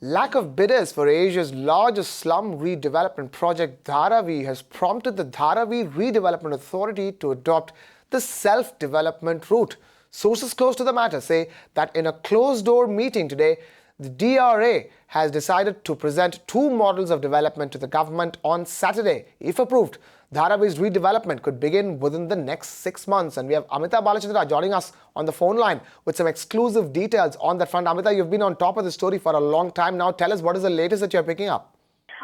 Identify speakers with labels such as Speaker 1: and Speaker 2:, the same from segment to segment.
Speaker 1: Lack of bidders for Asia's largest slum redevelopment project, Dharavi, has prompted the Dharavi Redevelopment Authority to adopt the self-development route. Sources close to the matter say that in a closed-door meeting today, the DRA has decided to present two models of development to the government on Saturday. If approved, Dharavi's redevelopment could begin within the next 6 months. And we have Amita Balachandra joining us on the phone line with some exclusive details on that front. Amita, you've been on top of the story for a long time now. Tell us, what is the latest that you're picking up?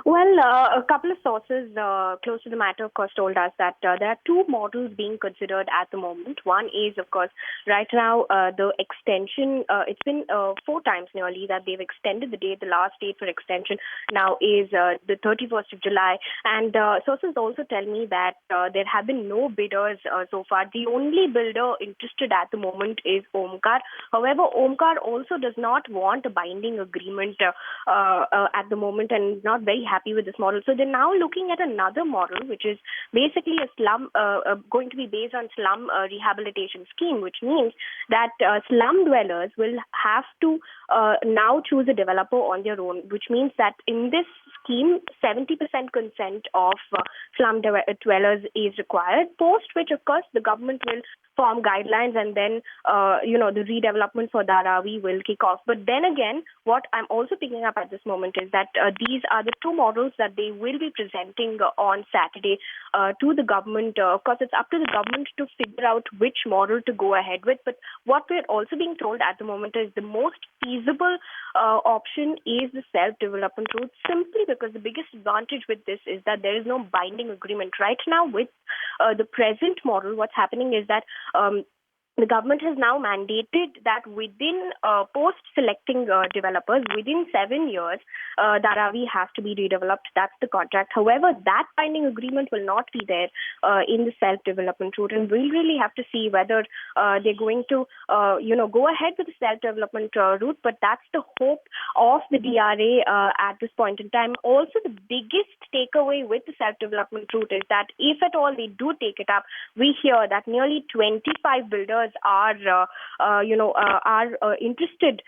Speaker 2: Well, a couple of sources close to the matter, of course, told us that there are two models being considered at the moment. One is, of course, right now, the extension. It's been 4 times nearly that they've extended the date. The last date for extension now is the 31st of July. And sources also tell me that there have been no bidders so far. The only builder interested at the moment is Omkar. However, Omkar also does not want a binding agreement at the moment and is not very happy with this model. So they're now looking at another model, which is basically a slum, going to be based on slum rehabilitation scheme, which means that slum dwellers will have to now choose a developer on their own, which means that in this scheme, 70% consent of slum dwellers is required, post which, of course, the government will form guidelines and then, the redevelopment for Dharavi will kick off. But then again, what I'm also picking up at this moment is that these are the two models that they will be presenting on Saturday to the government. Of course, it's up to the government to figure out which model to go ahead with. But what we're also being told at the moment is the most feasible option is the self-development route, simply because the biggest advantage with this is that there is no binding agreement. Right now, with the present model, what's happening is that the government has now mandated that within post-selecting developers, within 7 years, Dharavi has to be redeveloped. That's the contract. However, that binding agreement will not be there in the self-development route. And we'll really have to see whether they're going to, go ahead with the self-development route. But that's the hope of the DRA at this point in time. Also, the biggest takeaway with the self-development route is that if at all they do take it up, we hear that nearly 25 builders are interested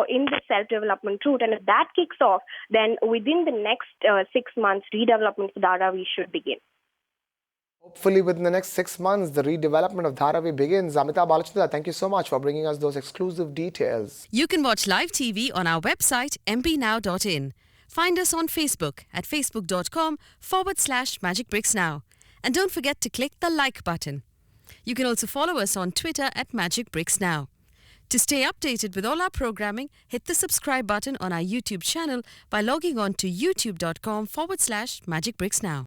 Speaker 2: in the self-development route, and if that kicks off, then within the next 6 months, redevelopment for Dharavi should begin.
Speaker 1: Hopefully, within the next 6 months, the redevelopment of Dharavi begins. Amita Balachandra, thank you so much for bringing us those exclusive details.
Speaker 3: You can watch live TV on our website mpnow.in. Find us on Facebook at facebook.com/Magicbricks Now. And don't forget to click the like button. You can also follow us on Twitter at Magicbricks Now. To stay updated with all our programming, hit the subscribe button on our YouTube channel by logging on to youtube.com/Magicbricks Now.